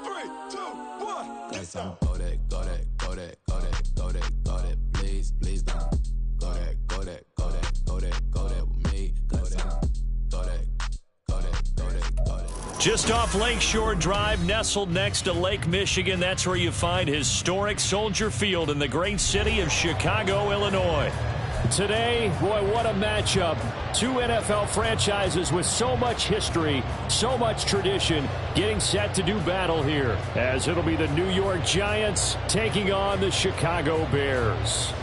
3, 2, 1. Cause I'm go that, go that, go that, go that, go that, go that. Please, please don't go that, go that, go that, go that, go that with me. Go that, go that, go that, go that, go that. Just off Lakeshore Drive, nestled next to Lake Michigan, that's where you find historic Soldier Field in the great city of Chicago, Illinois. Today, boy, what a matchup. Two NFL franchises with so much history, so much tradition, getting set to do battle here, as it'll be the New York Giants taking on the Chicago Bears.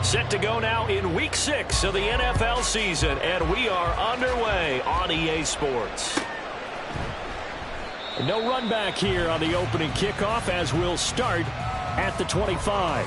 Set to go now in Week 6 of the NFL season, and we are underway on EA Sports. No run back here on the opening kickoff, as we'll start at the 25.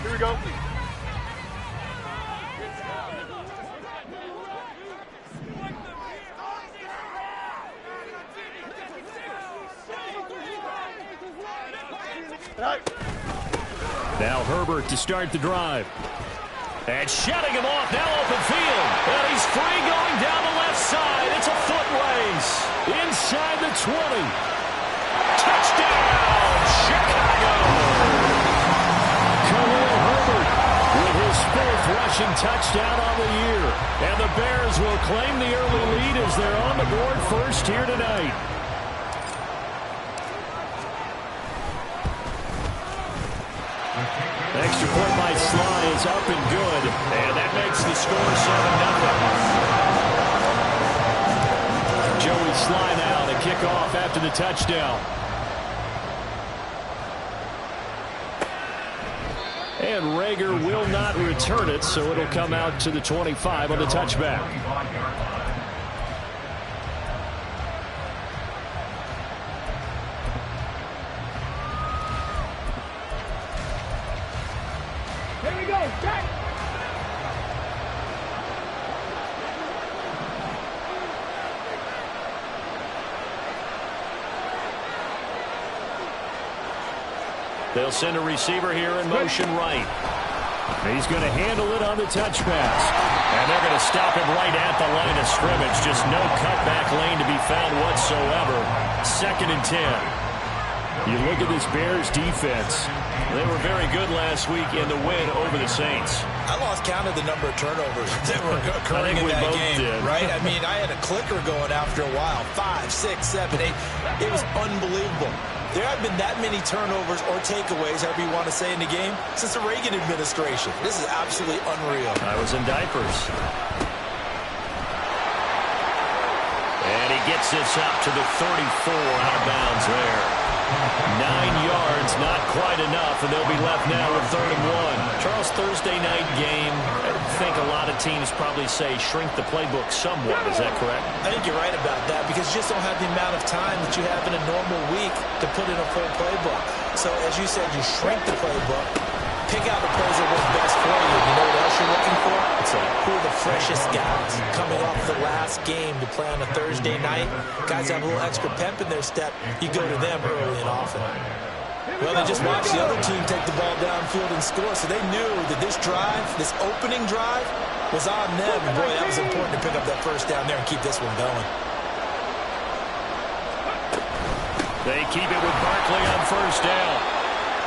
Here we go. Now Herbert to start the drive. And shutting him off, now open field. And he's free going down the left side. It's a foot race. Inside the 20. Touchdown, Chicago! Khalil Herbert with his 4th rushing touchdown on the year. And the Bears will claim the early lead as they're on the board first here tonight. Extra point by Sly is up and good. And that makes the score 7-0. Joey Sly now to kick off after the touchdown. And Rager will not return it, so it'll come out to the 25 on the touchback. Here we go, Jack! They'll send a receiver here in motion right. He's going to handle it on the touch pass. And they're going to stop him right at the line of scrimmage. Just no cutback lane to be found whatsoever. 2nd and 10. You look at this Bears defense. They were very good last week in the win over the Saints. I lost count of the number of turnovers that were occurring in that game, right? I mean, I had a clicker going after a while. 5, 6, 7, 8. It was unbelievable. There have been that many turnovers or takeaways, however you want to say, in the game since the Reagan administration. This is absolutely unreal. I was in diapers. And he gets this up to the 34 out of bounds there. 9 yards, not quite enough, and they'll be left now with 3rd and 1. Charles, Thursday night game, I think a lot of teams probably say shrink the playbook somewhat. Is that correct? I think you're right about that because you just don't have the amount of time that you have in a normal week to put in a full playbook. So, as you said, you shrink the playbook, pick out the plays that work best for you. You know what else you're looking for? It's who are the freshest guys coming off the last game to play on a Thursday night. Guys have a little extra pep in their step. You go to them early and often. Well, they just watched the other team take the ball downfield and score, so they knew that this drive, this opening drive, was on them. And boy, that was important to pick up that first down there and keep this one going. They keep it with Barkley on first down.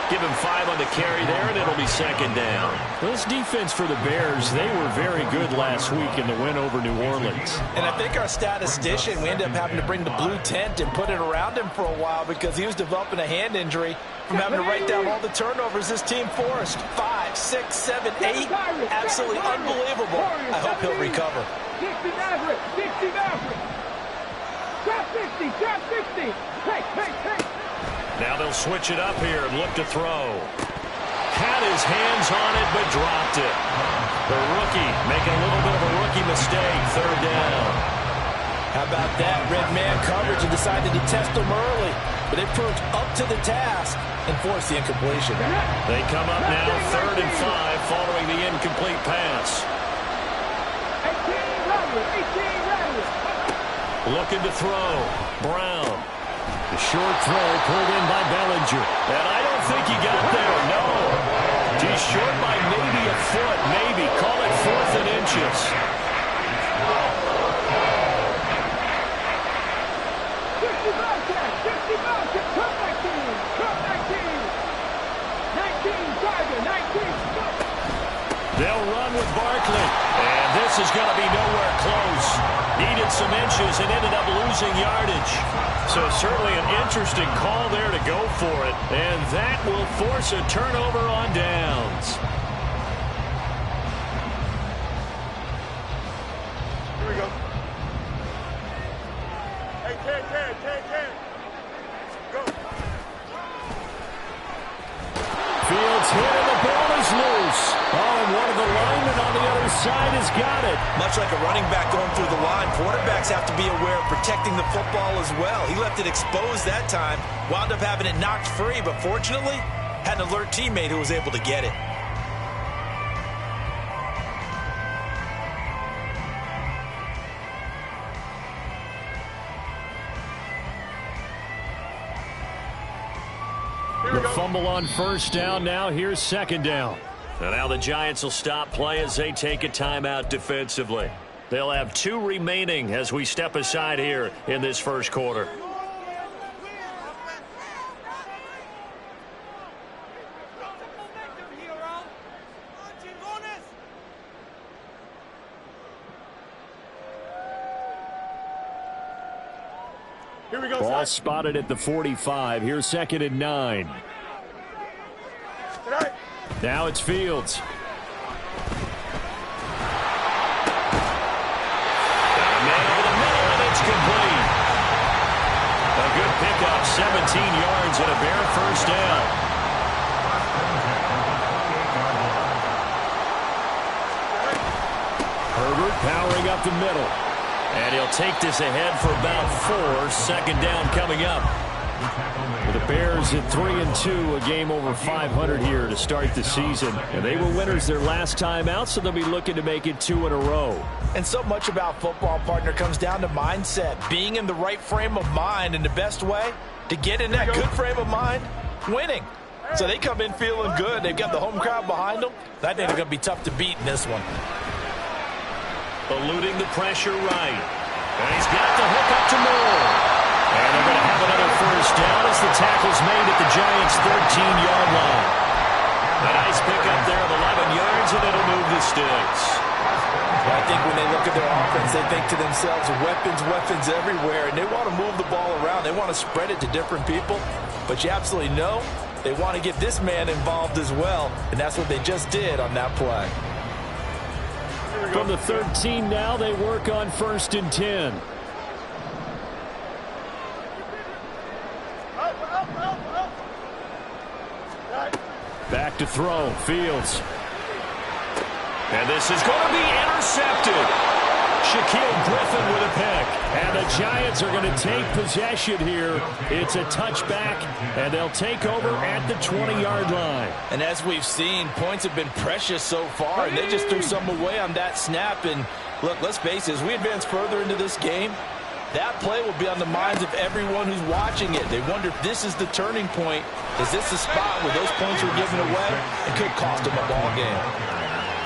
Give him 5 on the carry there, and it'll be second down. This defense for the Bears, they were very good last week in the win over New Orleans. And I think our statistician, we ended up having to bring the blue tent and put it around him for a while because he was developing a hand injury from having to write down all the turnovers this team forced. 5, 6, 7, 8. Absolutely unbelievable. I hope he'll recover. 60 Maverick. 60 Maverick. Trap 50. Trap 50. Hey. Now they'll switch it up here and look to throw. Had his hands on it, but dropped it. The rookie making a little bit of a rookie mistake. Third down. How about that? Red man coverage and decided to test him early. But they proved up to the task and forced the incompletion. They come up now 3rd and 5 following the incomplete pass. 18 Rattler. Looking to throw. Brown. The short throw pulled in by Bellinger. And I don't think he got there. No. He's short by maybe a foot. Maybe. Call it 4th and inches. 50 Bobcat. 50 Bobcat. Come back team. Come back team. 19 Tiger. 19. They'll run with Barkley. And this is going to be nowhere close. Needed some inches and ended up losing yardage. So certainly an interesting call there to go for it. And that will force a turnover on downs. Here we go. Hey, Ted. Go. Fields hit and the ball is loose. Oh, and one of the linemen on the other side has got it. Much like a running back going through the line, quarterbacks have to be aware of protecting the football as well. He left it exposed that time, wound up having it knocked free, but fortunately, had an alert teammate who was able to get it. The fumble on first down. Now here's second down. And now the Giants will stop play as they take a timeout defensively. They'll have 2 remaining as we step aside here in this first quarter. Here we go. Ball spotted at the 45. Here's 2nd and 9. Tonight. Now it's Fields. Got a man over the middle, and it's complete. A good pickup, 17 yards and a bare first down. Herbert powering up the middle. And he'll take this ahead for about 4. Second down coming up. The Bears at 3-2, a game over 500 here to start the season. And they were winners their last time out, so they'll be looking to make it 2 in a row. And so much about football, partner, comes down to mindset. Being in the right frame of mind, and the best way to get in that good frame of mind, winning. So they come in feeling good. They've got the home crowd behind them. I think they're going to be tough to beat in this one. Eluding the pressure right. And he's got the hook up to Moore. And they're going to have another first down as the tackle's made at the Giants' 13-yard line. A nice pickup there of 11 yards, and it'll move the sticks. I think when they look at their offense, they think to themselves, weapons everywhere, and they want to move the ball around. They want to spread it to different people, but you absolutely know they want to get this man involved as well, and that's what they just did on that play. From the 13 now, they work on 1st and 10. Back to throw. Fields. And this is going to be intercepted. Shaquille Griffin with a pick. And the Giants are going to take possession here. It's a touchback, and they'll take over at the 20-yard line. And as we've seen, points have been precious so far, and they just threw some away on that snap. And look, let's face it, as we advance further into this game, That play will be on the minds of everyone who's watching it. They wonder if this is the turning point. Is this the spot where those points were given away? It could cost them a ball game.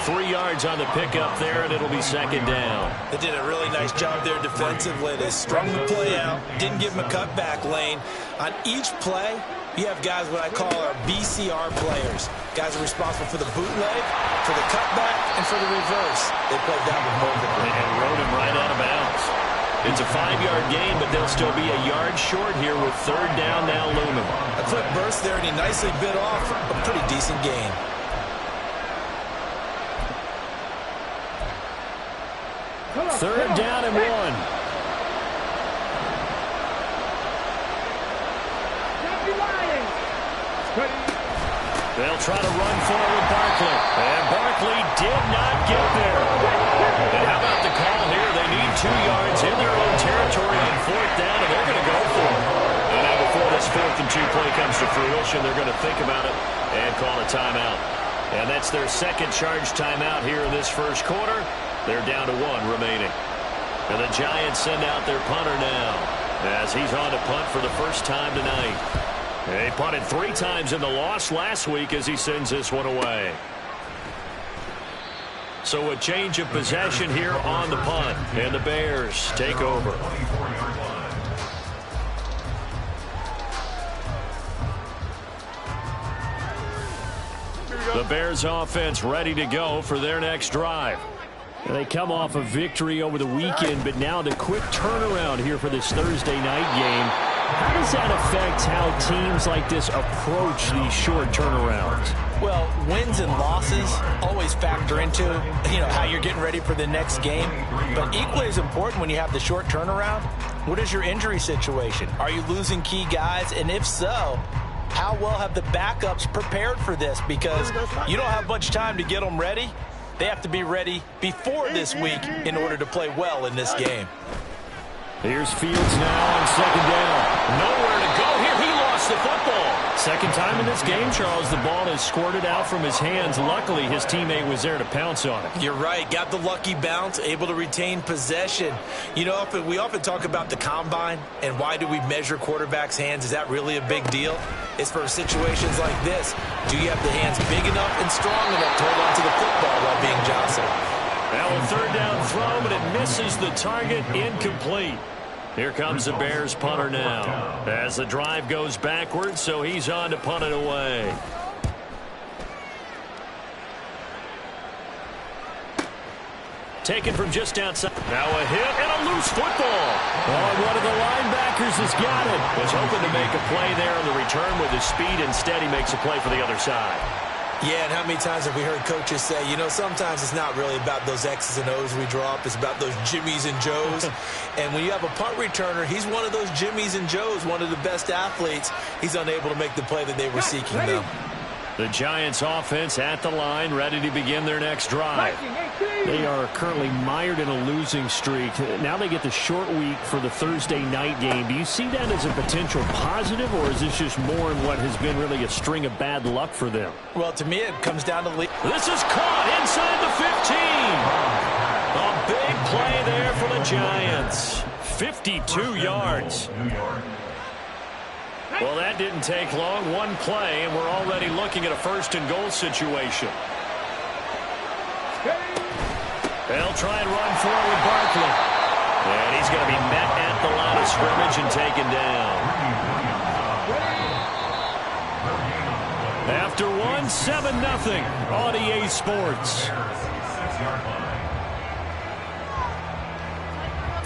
3 yards on the pickup there, and it'll be second down. They did a really nice job there defensively. They strung the play out, didn't give them a cutback lane. On each play, you have guys what I call our BCR players. Guys are responsible for the bootleg, for the cutback, and for the reverse. They played that one perfectly. And rode him right out of bounds. It's a 5-yard gain, but they'll still be a yard short here with third down now looming. A quick burst there, and he nicely bit off a pretty decent gain. Third down and 1. They'll try to run forward Barkley. And Barkley did not get there. And how about the call here? They need 2 yards in their own territory on fourth down, and they're going to go for it. And now before this 4th and 2 play comes to fruition, they're going to think about it and call a timeout. And that's their second charge timeout here in this first quarter. They're down to 1 remaining. And the Giants send out their punter now as he's on to punt for the first time tonight. He punted 3 times in the loss last week as he sends this one away. So a change of possession here on the punt, and the Bears take over. The Bears offense ready to go for their next drive. They come off a victory over the weekend, but now the quick turnaround here for this Thursday night game. How does that affect how teams like this approach these short turnarounds? Well, wins and losses always factor into, how you're getting ready for the next game. But equally as important when you have the short turnaround, what is your injury situation? Are you losing key guys? And if so, how well have the backups prepared for this? Because you don't have much time to get them ready. They have to be ready before this week in order to play well in this game. Here's Fields now on second down. Nowhere to go here. He lost the football. Second time in this game, Charles, the ball has squirted out from his hands. Luckily, his teammate was there to pounce on it. You're right. Got the lucky bounce, able to retain possession. We often talk about the combine and why do we measure quarterbacks' hands. Is that really a big deal? It's for situations like this. Do you have the hands big enough and strong enough to hold on to the football while being jostled? Now a third down throw, but it misses the target. Incomplete. Here comes the Bears punter now as the drive goes backwards, so he's on to punt it away. Taken from just outside. Now a hit and a loose football. Oh, one of the linebackers has got it. Was hoping to make a play there on the return with his speed. Instead, he makes a play for the other side. Yeah, and how many times have we heard coaches say, sometimes it's not really about those X's and O's we drop. It's about those Jimmies and Joes. And when you have a punt returner, he's one of those Jimmies and Joes, one of the best athletes. He's unable to make the play that they were seeking, though. The Giants offense at the line, ready to begin their next drive. They are currently mired in a losing streak. Now they get the short week for the Thursday night game. Do you see that as a potential positive, or is this just more in what has been really a string of bad luck for them? Well, to me, it comes down to... This is caught inside the 15. A big play there for the Giants. 52 yards. Well, that didn't take long. One play, and we're already looking at a first and goal situation. They'll try and run forward Barkley. And he's going to be met at the line of scrimmage and taken down. After one, 7-0 on EA Sports.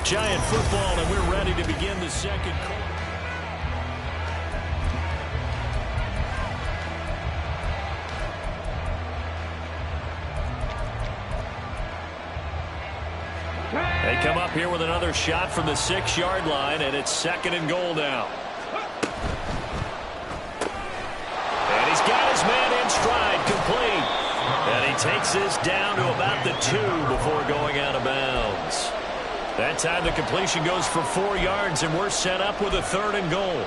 Giant football, and we're ready to begin the second quarter. They come up here with another shot from the 6-yard line, and it's second and goal now. And he's got his man in stride, complete. And he takes this down to about the 2 before going out of bounds. That time the completion goes for 4 yards, and we're set up with a third and goal.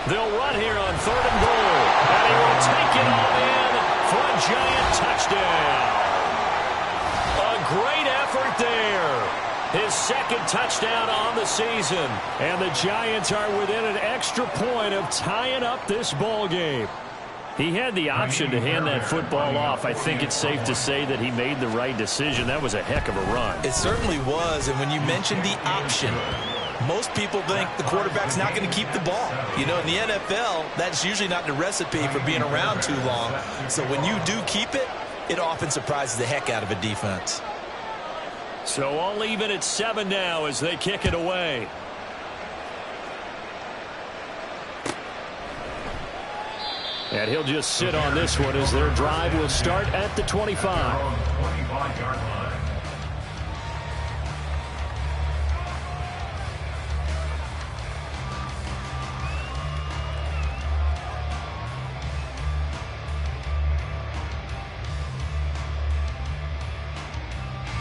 They'll run here on 3rd and goal. And he will take it all in for a Giant touchdown. A great effort there. His 2nd touchdown on the season. And the Giants are within an extra point of tying up this ball game. He had the option to hand that football off. I think it's safe to say that he made the right decision. That was a heck of a run. It certainly was. And when you mentioned the option, most people think the quarterback's not going to keep the ball. You know, in the NFL, that's usually not the recipe for being around too long. So when you do keep it, it often surprises the heck out of a defense. So all even at 7 now as they kick it away. And he'll just sit on this one as their drive will start at the 25.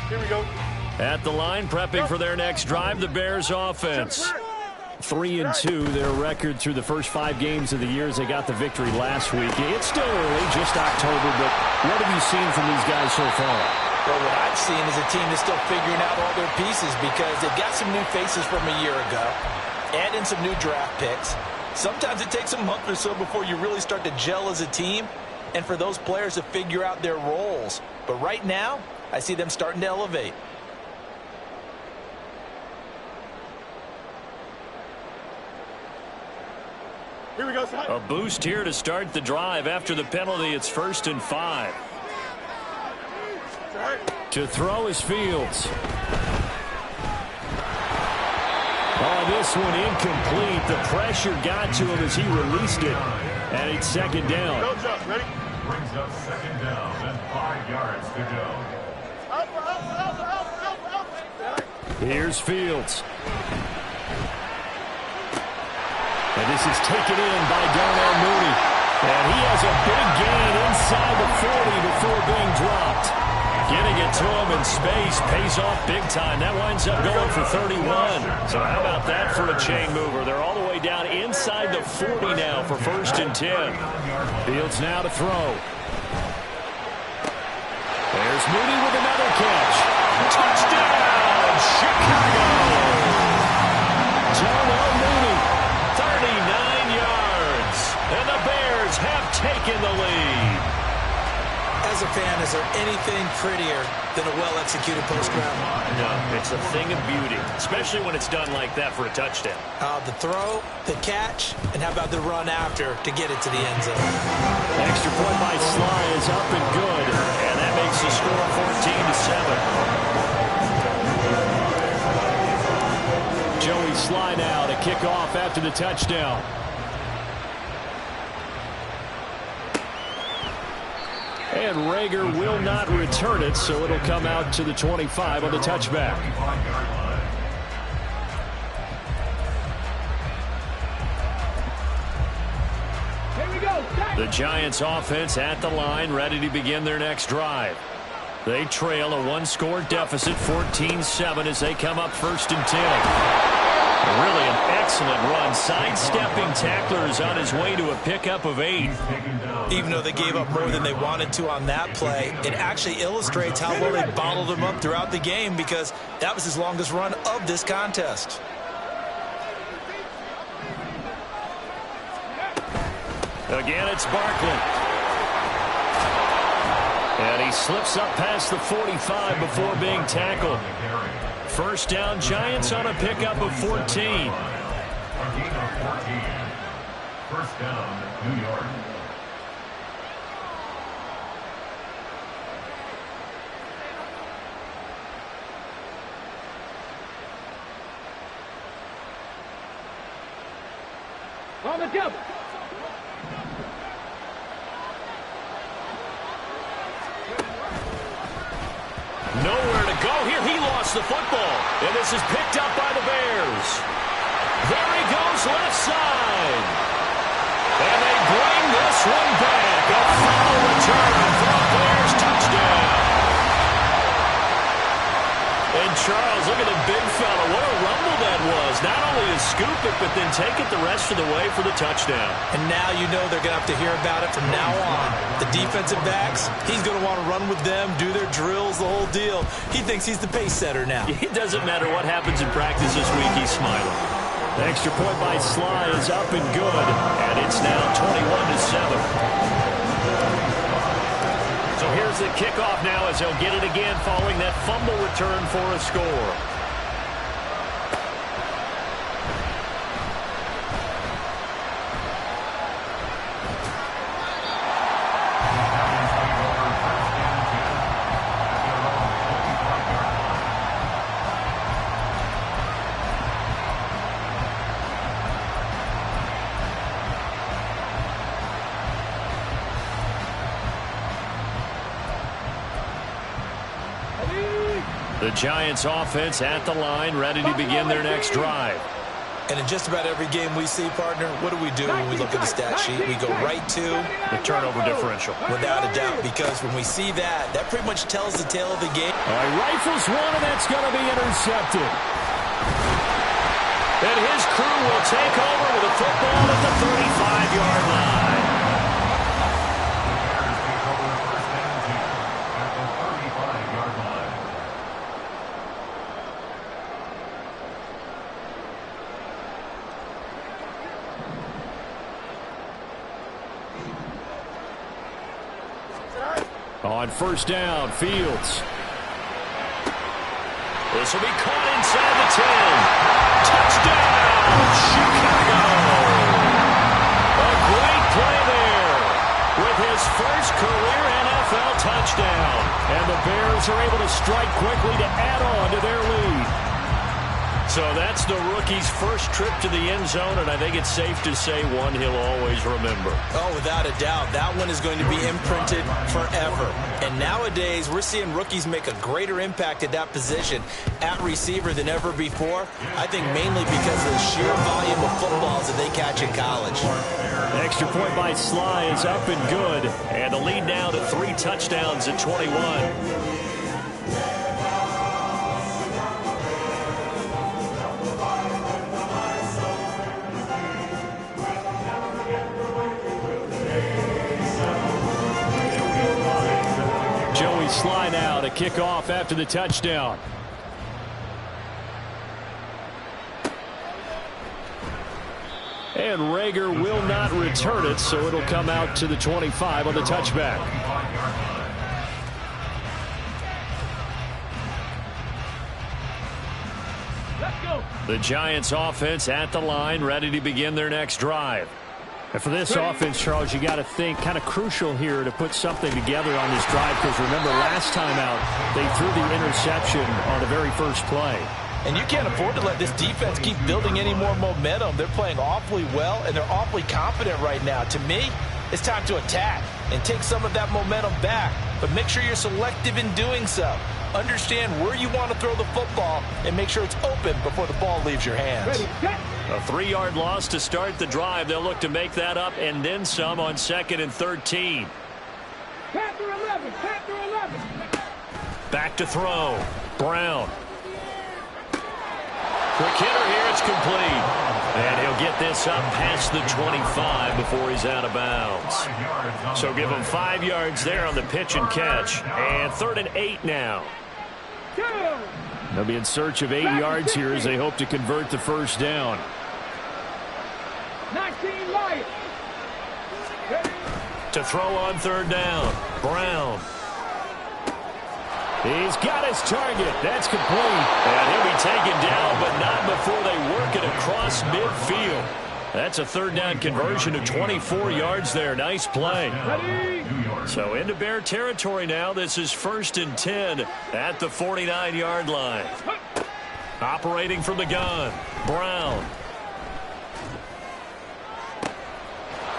Here we go. At the line, prepping for their next drive, the Bears offense. 3-2, their record through the first 5 games of the year as they got the victory last week. It's still early, just October, but what have you seen from these guys so far? Well, what I've seen is a team that's still figuring out all their pieces because they've got some new faces from a year ago, add in some new draft picks. Sometimes it takes a month or so before you really start to gel as a team and for those players to figure out their roles. But right now, I see them starting to elevate. Here we go, son. A boost here to start the drive. After the penalty, it's 1st and 5. To throw is Fields. Oh, this one incomplete. The pressure got to him as he released it. And it's 2nd down. Go, Josh. Ready? Brings up 2nd down and 5 yards to go. Here's Fields. And this is taken in by Darnell Mooney. And he has a big gain inside the 40 before being dropped. Getting it to him in space pays off big time. That winds up going for 31. So how about that for a chain mover? They're all the way down inside the 40 now for 1st and 10. Fields now to throw. There's Mooney with another catch. Touchdown, Chicago! Darnell Mooney, 39 yards. And the Bears have taken the lead. As a fan, is there anything prettier than a well-executed post route? No, it's a thing of beauty, especially when it's done like that for a touchdown. The throw, the catch, and how about the run after to get it to the end zone? Extra point by Sly is up and good, and that makes the score 14-7. Joey Sly now to kick off after the touchdown. And Rager will not return it, so it'll come out to the 25 on the touchback. Here we go. The Giants offense at the line, ready to begin their next drive. They trail a 1-score deficit, 14-7, as they come up 1st and 10. Really an excellent run, sidestepping tacklers on his way to a pickup of 8. Even though they gave up more than they wanted to on that play, it actually illustrates how well they bottled them up throughout the game because that was his longest run of this contest. Again, it's Barkley. And he slips up past the 45 before being tackled. 1st down, Giants on a pickup of 14. 14. 1st down, New York. On the jump. Nowhere to go here. He lost the football. And this is picked up by the Bears. There he goes left side. And they bring this one back. A foul return for a Bears touchdown. And Charles, look at the big fella. What a rumble that was. Not only to scoop it, but then take it the rest of the way for the touchdown. And now you know they're going to have to hear about it from now on. The defensive backs, he's going to want to run with them, do their drills, the whole deal. He thinks he's the pace setter now. It doesn't matter what happens in practice this week, he's smiling. The extra point by Sly is up and good, and it's now 21-7. So here's the kickoff now as he'll get it again following that fumble return for a score. The Giants offense at the line, ready to begin their next drive. And in just about every game we see, partner, what do we do when we look at the stat sheet? We go right to the turnover differential. Without a doubt, because when we see that, that pretty much tells the tale of the game. All right, rifles one, and that's going to be intercepted. And his crew will take over with a football at the 35-yard line. On first down, Fields. This will be caught inside the 10. Touchdown, Chicago! A great play there with his first career NFL touchdown. And the Bears are able to strike quickly to add on to their lead. So that's the rookie's first trip to the end zone, and I think it's safe to say one he'll always remember. Oh, without a doubt. That one is going to be imprinted forever. And nowadays, we're seeing rookies make a greater impact at that position at receiver than ever before. I think mainly because of the sheer volume of footballs that they catch in college. The extra point by Sly is up and good. And the lead now to 3 touchdowns at 21. Sly now to kick off after the touchdown. And Rager will not return it, so it'll come out to the 25 on the touchback. Let's go. The Giants offense at the line, ready to begin their next drive. And for this offense, Charles, you got to think kind of crucial here to put something together on this drive, because remember last time out they threw the interception on the very first play. And you can't afford to let this defense keep building any more momentum. They're playing awfully well, and they're awfully confident right now. To me, it's time to attack and take some of that momentum back, but make sure you're selective in doing so. Understand where you want to throw the football and make sure it's open before the ball leaves your hands. A 3-yard loss to start the drive. They'll look to make that up and then some on 2nd and 13. Panther 11, Panther 11. Back to throw. Brown. Quick hitter here. It's complete. And he'll get this up past the 25 before he's out of bounds. So give him 5 yards there on the pitch and catch. And 3rd and 8 now. They'll be in search of 8 yards here as they hope to convert the first down. 19 Lions. To throw on 3rd down. Brown. He's got his target. That's complete. And he'll be taken down, but not before they work it across midfield. That's a 3rd down conversion of 24 yards there. Nice play. So into Bear territory now. This is 1st and 10 at the 49-yard line. Operating from the gun. Brown.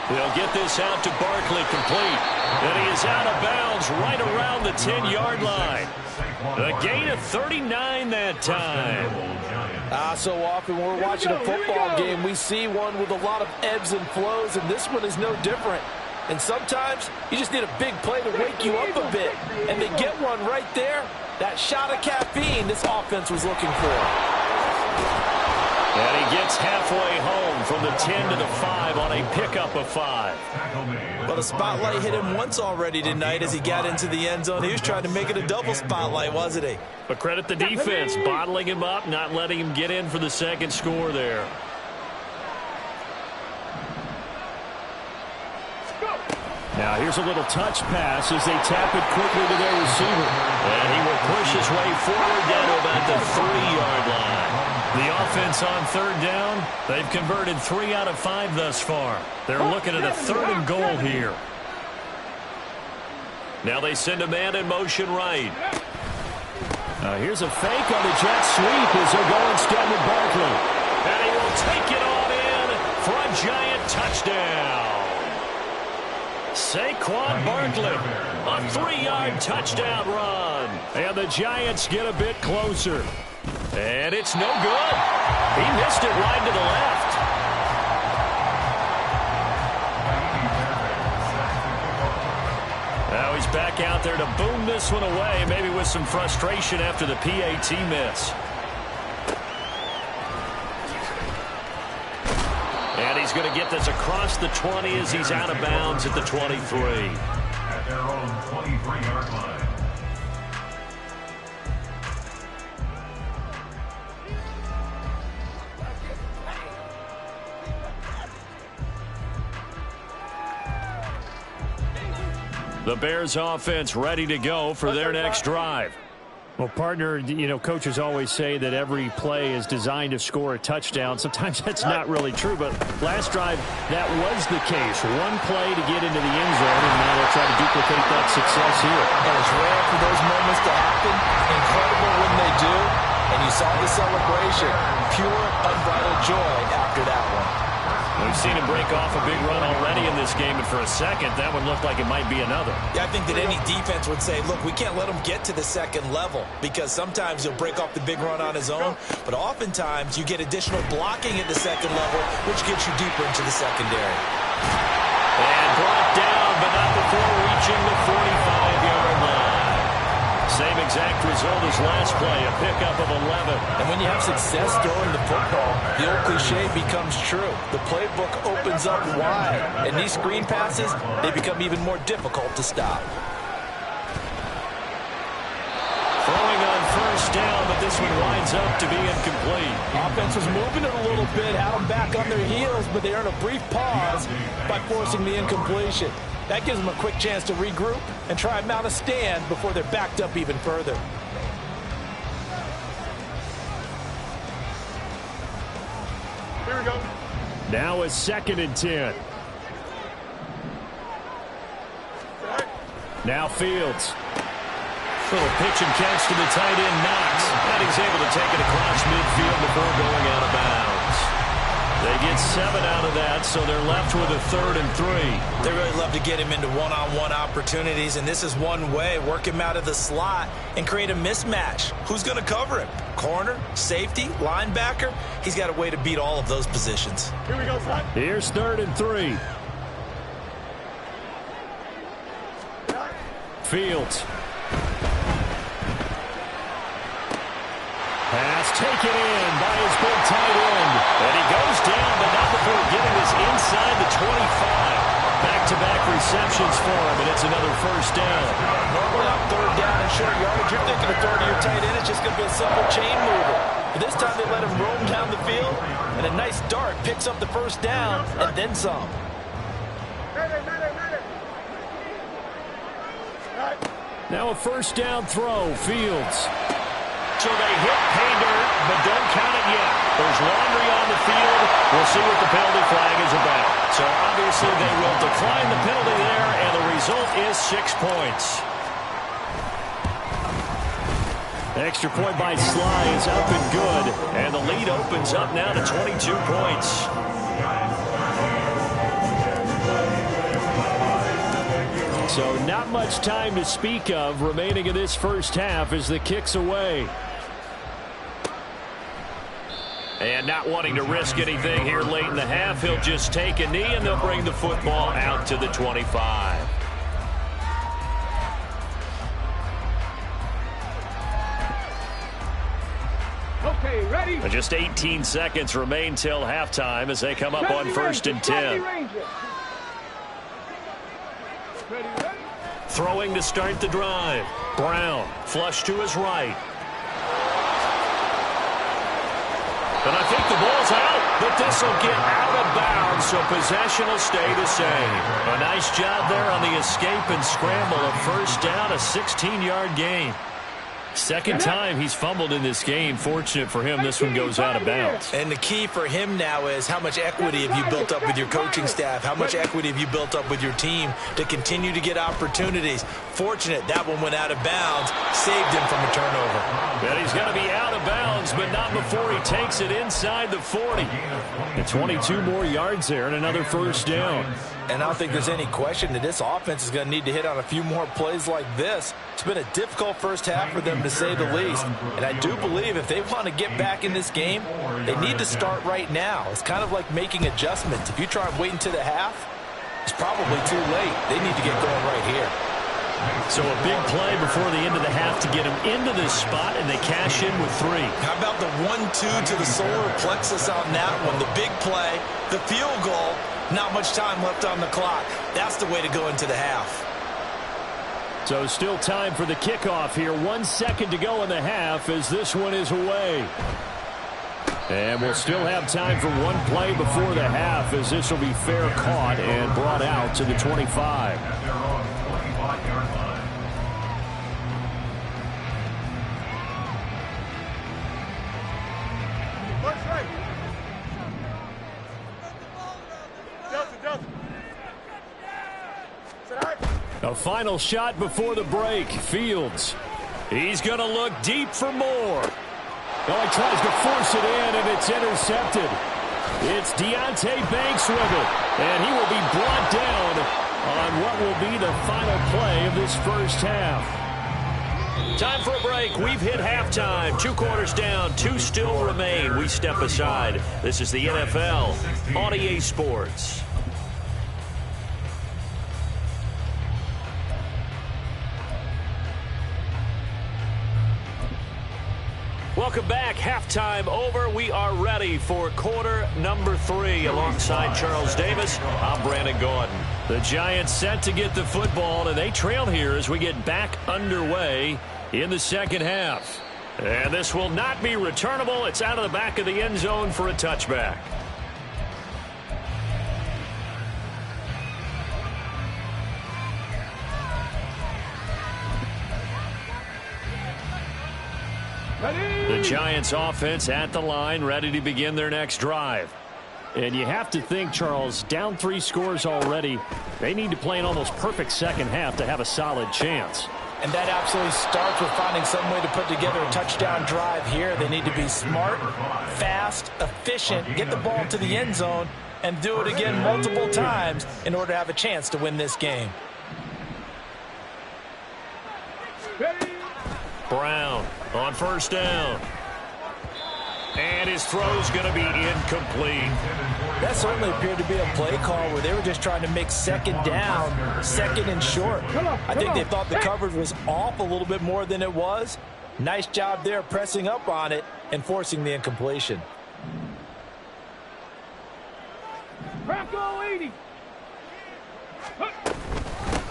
They'll get this out to Barkley, complete. And he is out of bounds right around the 10-yard line. A gain of 39 that time. So often when we're watching a football game, we see one with a lot of ebbs and flows, and this one is no different. And sometimes you just need a big play to wake you up a bit. And they get one right there. That shot of caffeine this offense was looking for. And he gets halfway home from the 10 to the 5 on a pickup of 5. Well, the spotlight hit him once already tonight as he got into the end zone. He was trying to make it a double spotlight, wasn't he? But credit the defense, bottling him up, not letting him get in for the second score there. Now here's a little touch pass as they tap it quickly to their receiver. And he will push his way forward down to about the 3-yard line. The offense on third down, they've converted 3 out of 5 thus far. They're looking at a 3rd and goal here. Now they send a man in motion right. Here's a fake on the jet sweep as they're going instead with Barkley. And he will take it on in for a giant touchdown. Saquon Barkley, a 3-yard touchdown run. And the Giants get a bit closer. And it's no good. He missed it wide to the left. Now he's back out there to boom this one away, maybe with some frustration after the PAT miss. And he's going to get this across the 20 as he's out of bounds at the 23. At their own 23-yard line. The Bears offense ready to go for their next drive. Well, partner, you know, coaches always say that every play is designed to score a touchdown. Sometimes that's not really true, but last drive, that was the case. One play to get into the end zone, and now they'll try to duplicate that success here. And it's rare for those moments to happen. Incredible when they do. And you saw the celebration. Pure, unbridled joy after that one. We've seen him break off a big run already in this game, and for a second, that one looked like it might be another. Yeah, I think that any defense would say, look, we can't let him get to the second level because sometimes he'll break off the big run on his own, but oftentimes you get additional blocking at the second level, which gets you deeper into the secondary. And brought down, but not before reaching the 45-yard line. Same exact result as last play, a pickup of 11. And when you have success throwing the football, the old cliche becomes true. The playbook opens up wide, and these screen passes, they become even more difficult to stop. Throwing on first down, but this one winds up to be incomplete. Offense was moving it a little bit, had them back on their heels, but they earned a brief pause by forcing the incompletion. That gives them a quick chance to regroup and try and mount a stand before they're backed up even further. Here we go. Now a 2nd and 10. Now Fields. Little pitch and catch to the tight end, Knox. And he's able to take it across midfield before going out of bounds. They get 7 out of that, so they're left with a 3rd and 3. They really love to get him into one-on-one opportunities, and this is one way. Work him out of the slot and create a mismatch. Who's going to cover him? Corner, safety, linebacker? He's got a way to beat all of those positions. Here we go, son. Here's 3rd and 3. Fields. Pass taken in by his big tight end. And he goes down, but not before getting this inside the 25. Back-to-back receptions for him, and it's another first down. Normally on 3rd down and short yardage, you're thinking of throwing to your tight end. It's just going to be a simple chain mover. But this time they let him roam down the field, and a nice dart picks up the first down and then some. Now a first down throw. Fields. So they hit pay dirt, but don't count it yet. There's laundry on the field. We'll see what the penalty flag is about. So obviously they will decline the penalty there, and the result is 6 points. Extra point by Sly is up and good. And the lead opens up now to 22 points. So not much time to speak of remaining in this first half as the kick's away. And not wanting to risk anything here late in the half, he'll just take a knee, and they'll bring the football out to the 25. Okay, ready? Just 18 seconds remain till halftime as they come up on 1st and 10. Throwing to start the drive. Brown, flush to his right. And I think the ball's out, but this will get out of bounds, so possession will stay the same. A nice job there on the escape and scramble. A first down, a 16-yard gain. Second time he's fumbled in this game. Fortunate for him, this one goes out of bounds. And the key for him now is how much equity have you built up with your coaching staff? How much equity have you built up with your team to continue to get opportunities? Fortunate that one went out of bounds, saved him from a turnover. And he's going to be out of bounds, but not before he takes it inside the 40. And 22 more yards there and another first down. And I don't think there's any question that this offense is going to need to hit on a few more plays like this. It's been a difficult first half for them, to say the least. And I do believe if they want to get back in this game, they need to start right now. It's kind of like making adjustments. If you try and wait until the half, it's probably too late. They need to get going right here. So a big play before the end of the half to get them into this spot, and they cash in with 3. How about the 1-2 to the solar plexus on that one? The big play, the field goal, not much time left on the clock. That's the way to go into the half. So still time for the kickoff here. 1 second to go in the half as this one is away. And we'll still have time for one play before the half as this will be fair caught and brought out to the 25. At their own 25-yard line. A final shot before the break. Fields. He's going to look deep for more. Oh, he tries to force it in, and it's intercepted. It's Deonte Banks with it, and he will be brought down on what will be the final play of this first half. Time for a break. We've hit halftime. 2 quarters down, 2 still remain. We step aside. This is the NFL on EA Sports. Welcome back. Halftime over. We are ready for quarter number 3. Alongside Charles Davis, I'm Brandon Gordon. The Giants set to get the football, and they trail here as we get back underway in the second half. And this will not be returnable. It's out of the back of the end zone for a touchback. The Giants offense at the line, ready to begin their next drive. And you have to think, Charles, down 3 scores already. They need to play an almost perfect second half to have a solid chance. And that absolutely starts with finding some way to put together a touchdown drive here. They need to be smart, fast, efficient, get the ball to the end zone, and do it again multiple times in order to have a chance to win this game. Brown on first down. And his throw's going to be incomplete. That certainly appeared to be a play call where they were just trying to make second down, second and short. I think they thought the coverage was off a little bit more than it was. Nice job there pressing up on it and forcing the incompletion. Bronco 80.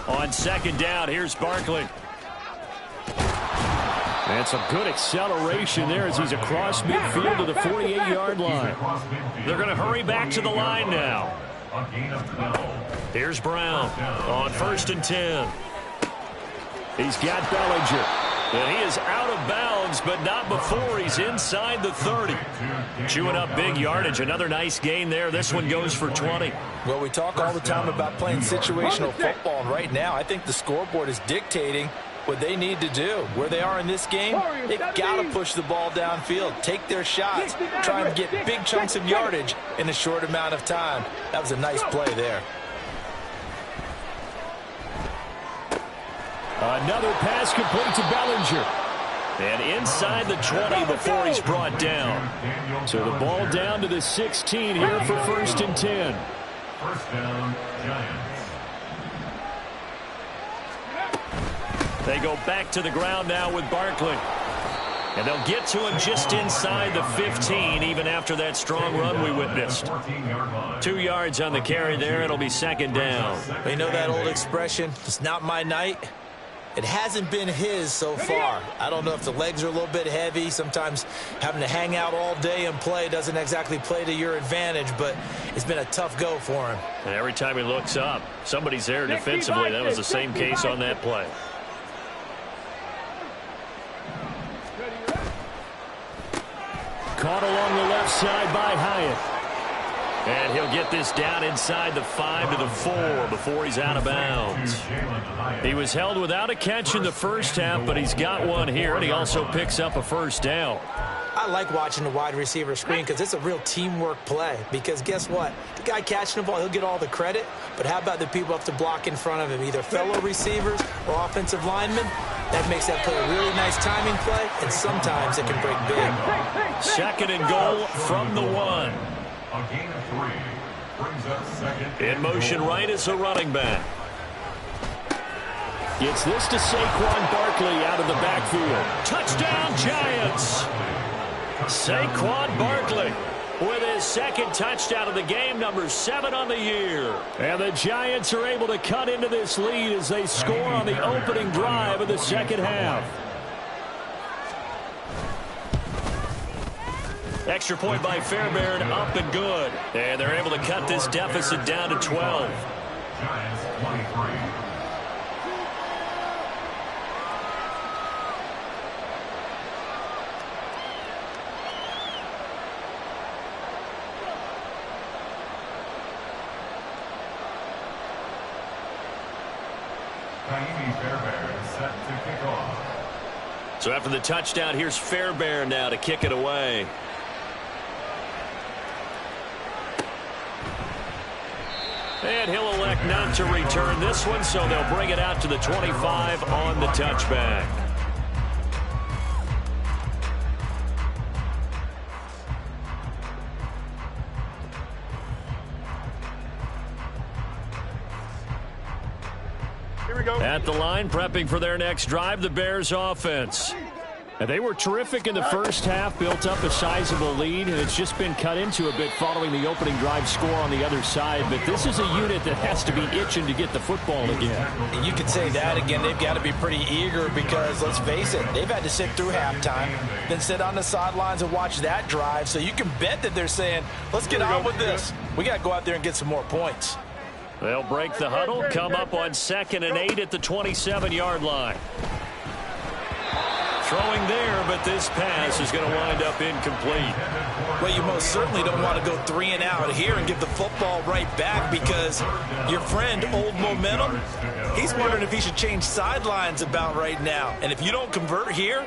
On second down, here's Barkley. And some good acceleration there as he's across midfield to the 48-yard line. They're going to hurry back to the line now. Here's Brown on first and 10. He's got Bellinger. And he is out of bounds, but not before he's inside the 30. Chewing up big yardage. Another nice gain there. This one goes for 20. Well, we talk all the time about playing situational football, and right now I think the scoreboard is dictating what they need to do. Where they are in this game, they've got to push the ball downfield, take their shots, try and get big chunks of yardage in a short amount of time. That was a nice play there. Another pass complete to Bellinger. And inside the 20 before he's brought down. So the ball down to the 16 here for 1st and 10. First down, Giants. They go back to the ground now with Barkley. And they'll get to him just inside the 15, even after that strong run we witnessed. 2 yards on the carry there. It'll be 2nd down. You know that old expression, it's not my night. It hasn't been his so far. I don't know if the legs are a little bit heavy. Sometimes having to hang out all day and play doesn't exactly play to your advantage, but it's been a tough go for him. And every time he looks up, somebody's there defensively. That was the same case on that play. Caught along the left side by Hyatt. And he'll get this down inside the 5 to the 4 before he's out of bounds. He was held without a catch in the first half, but he's got one here, and he also picks up a 1st down. I like watching the wide receiver screen because it's a real teamwork play. Because guess what? The guy catching the ball, he'll get all the credit. But how about the people up to block in front of him, either fellow receivers or offensive linemen? That makes that play a really nice timing play, and sometimes it can break big. 2nd and goal from the 1. A gain of 3 brings up 2nd. In motion right is a running back. Gets this to Saquon Barkley out of the backfield. Touchdown, Giants! Saquon Barkley with his 2nd touchdown of the game, number 7 on the year. And the Giants are able to cut into this lead as they score on the opening drive of the 2nd half. Extra point by Fairbairn, up and good. And they're able to cut this deficit down to 12. Giants 23. Fairbairn set to kick off. So after the touchdown, here's Fairbairn now to kick it away. And he'll elect not to return this one, so they'll bring it out to the 25 on the touchback. Here we go. At the line, prepping for their next drive, the Bears offense. And they were terrific in the first half, built up a sizable lead, and it's just been cut into a bit following the opening drive score on the other side. But this is a unit that has to be itching to get the football again. And you could say that again. They've got to be pretty eager because, let's face it, they've had to sit through halftime, then sit on the sidelines and watch that drive. So you can bet that they're saying, let's get on with this. We got to go out there and get some more points. They'll break the huddle, come up on 2nd and 8 at the 27-yard line. Throwing there, but this pass is going to wind up incomplete. Well, you most certainly don't want to go 3 and out here and give the football right back because your friend, Old Momentum, he's wondering if he should change sidelines about right now. And if you don't convert here,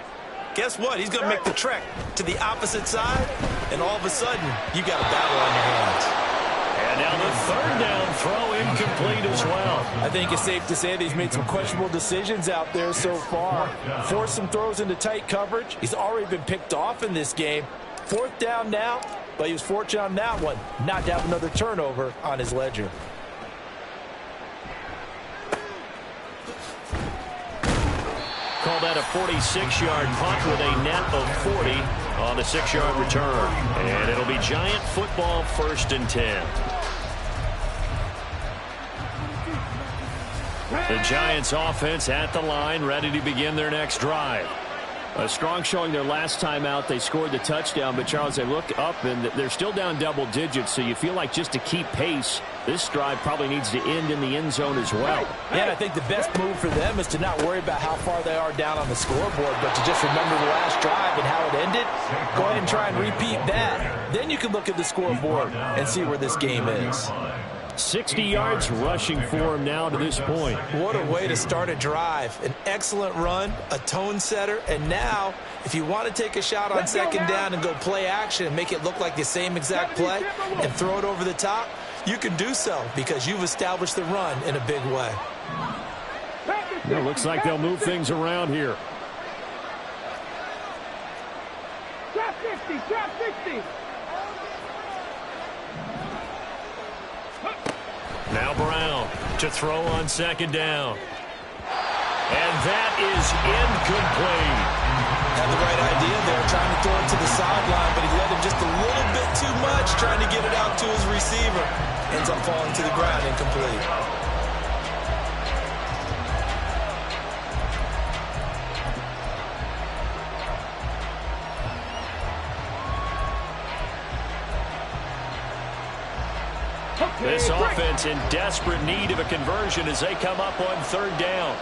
guess what? He's going to make the trek to the opposite side, and all of a sudden, you got a battle on your hands. And now the 3rd down throw incomplete as well. I think it's safe to say that he's made some questionable decisions out there so far. Forced some throws into tight coverage. He's already been picked off in this game. 4th down now, but he was fortunate on that one not to have another turnover on his ledger. Call that a 46-yard punt with a net of 40 on the 6-yard return. And it'll be Giant football, 1st and 10. The Giants offense at the line, ready to begin their next drive. A strong showing their last time out. They scored the touchdown, but Charles, they look up and they're still down double digits, so you feel like just to keep pace, this drive probably needs to end in the end zone as well. Yeah, and I think the best move for them is to not worry about how far they are down on the scoreboard, but to just remember the last drive and how it ended. Go ahead and try and repeat that. Then you can look at the scoreboard and see where this game is. 60 yards rushing for him now to this point. What a way to start a drive. An excellent run, a tone setter, and now if you want to take a shot on 2nd down and go play action and make it look like the same exact play and throw it over the top, you can do so because you've established the run in a big way. It looks like they'll move things around here. Trap 50, trap 60. Now Brown to throw on second down. And that is incomplete. Had the right idea there, trying to throw it to the sideline, but he led him just a little bit too much, trying to get it out to his receiver. Ends up falling to the ground, incomplete. This offense in desperate need of a conversion as they come up on third down.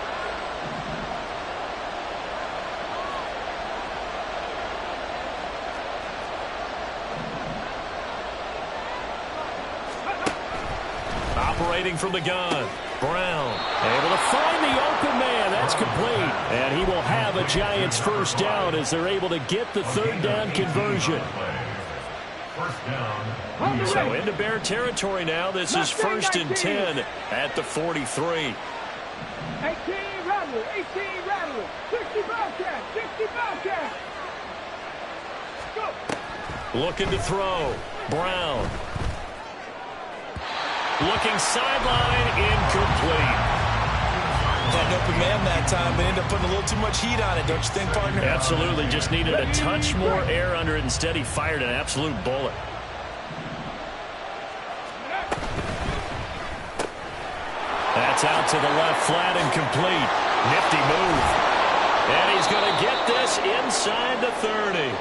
Operating from the gun, Brown able to find the open man. That's complete. And he will have a Giants first down as they're able to get the third down conversion. First down. So into Bear territory now. This is 1st and 10 at the 43. 18 rattle, 18 rattle, 60 Bobcat, 60 Bobcat. Go. Looking to throw. Brown. Looking sideline, incomplete. Had an open man that time, but ended up putting a little too much heat on it, don't you think, partner? Absolutely. Just needed a touch more air under it. Instead, he fired an absolute bullet. That's out to the left, flat and complete. Nifty move. And he's going to get this inside the 30.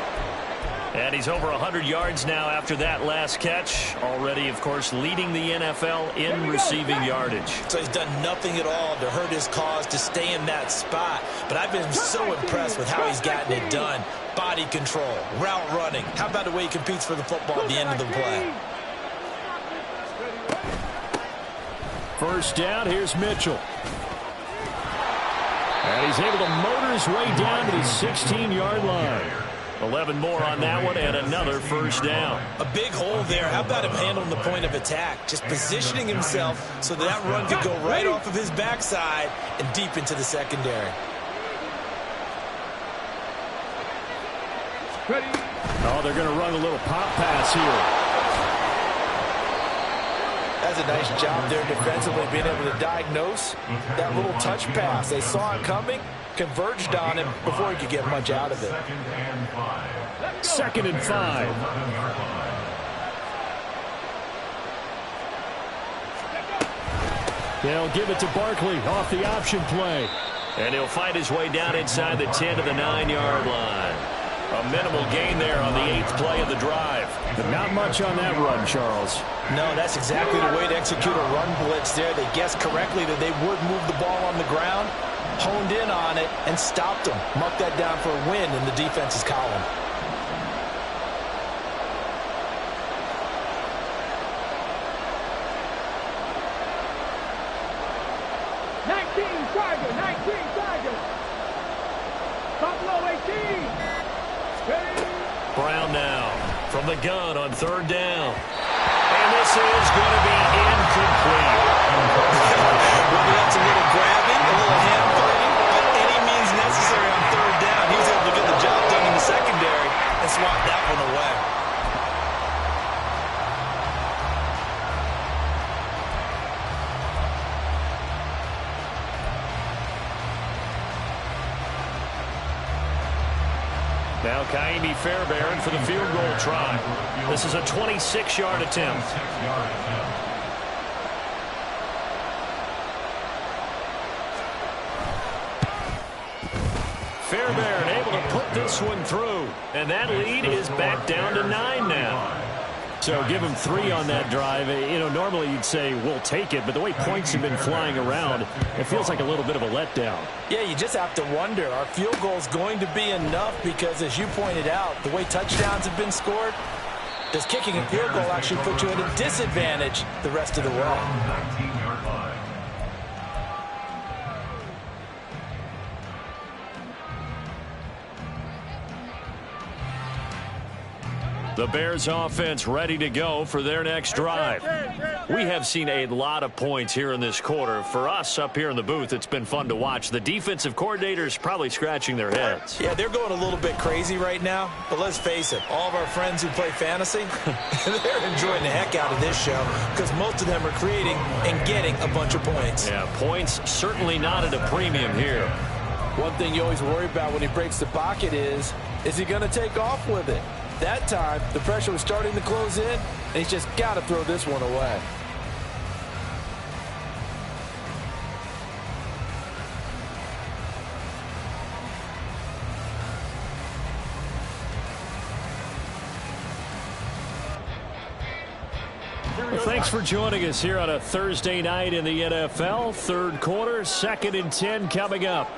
And he's over 100 yards now after that last catch. Already, of course, leading the NFL in receiving yardage. So he's done nothing at all to hurt his cause, to stay in that spot. But I've been so impressed with how he's gotten it done. Body control, route running. How about the way he competes for the football at the end of the play? First down, here's Mitchell. And he's able to motor his way down to the 16-yard line. 11 more on that one and another first down. A big hole there. How about him handling the point of attack? Just positioning himself so that run could go right off of his backside and deep into the secondary. Oh, they're going to run a little pop pass here. That's a nice job there defensively, being able to diagnose that little touch pass. They saw it coming, converged on him before he could get much out of it. 2nd and 5. They'll give it to Barkley off the option play. And he'll find his way down inside the 10 to the 9-yard line. A minimal gain there on the 8th play of the drive. But not much on that run, Charles. No, that's exactly the way to execute a run blitz there. They guessed correctly that they would move the ball on the ground, honed in on it, and stopped them. Marked that down for a win in the defense's column. Brown now from the gun on third down. And this is going to be incomplete. Well, that's a little grabbing, a little hand fighting, but any means necessary on third down. He was able to get the job done in the secondary and swat that one away. Now Kaimi Fairbairn for the field goal try. This is a 26-yard attempt. Fairbairn able to put this one through. And that lead is back down to 9 now. So give him 3 on that drive. You know, normally you'd say, we'll take it, but the way points have been flying around, it feels like a little bit of a letdown. Yeah, you just have to wonder, are field goals going to be enough? Because as you pointed out, the way touchdowns have been scored, does kicking a field goal actually put you at a disadvantage the rest of the way? The Bears offense ready to go for their next drive. We have seen a lot of points here in this quarter. For us up here in the booth, it's been fun to watch. The defensive coordinators probably scratching their heads. Yeah, they're going a little bit crazy right now. But let's face it, all of our friends who play fantasy, they're enjoying the heck out of this show because most of them are creating and getting a bunch of points. Yeah, points certainly not at a premium here. One thing you always worry about when he breaks the pocket is he going to take off with it? That time, the pressure was starting to close in, and he's just got to throw this one away. Thanks for joining us here on a Thursday night in the NFL. Third quarter, 2nd and 10 coming up.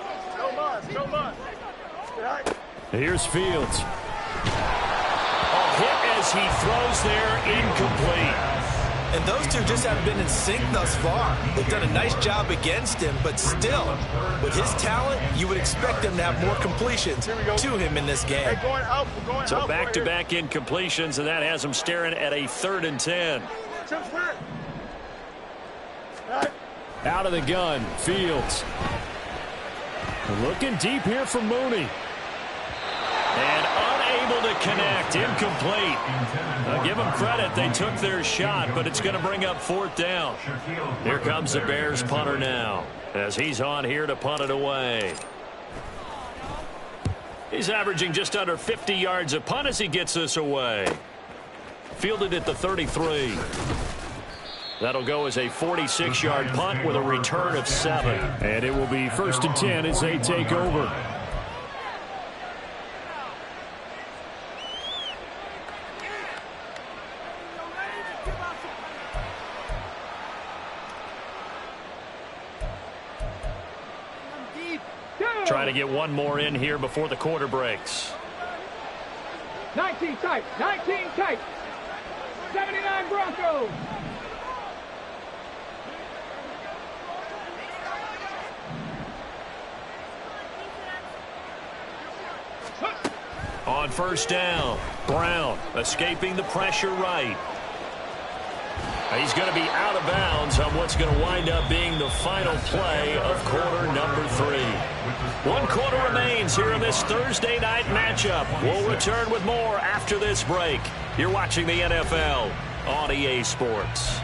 So much. Here's Fields. Hit as he throws there, incomplete. And those two just haven't been in sync thus far. They've done a nice job against him, but still, with his talent, you would expect them to have more completions to him in this game. Hey, going out. So back-to-back incompletions, and that has him staring at a 3rd and 10. Out of the gun, Fields. Looking deep here for Mooney. And unable to connect, incomplete. I'll give them credit, they took their shot, but it's going to bring up 4th down. Here comes the Bears punter now, as he's on here to punt it away. He's averaging just under 50 yards a punt as he gets this away. Fielded at the 33. That'll go as a 46-yard punt with a return of 7. And it will be 1st and 10 as they take over. Trying to get one more in here before the quarter breaks. 19 tight. 79 Broncos. On 1st down, Brown escaping the pressure right. He's going to be out of bounds on what's going to wind up being the final play of quarter number 3. 1 quarter remains here in this Thursday night matchup. We'll return with more after this break. You're watching the NFL on EA Sports.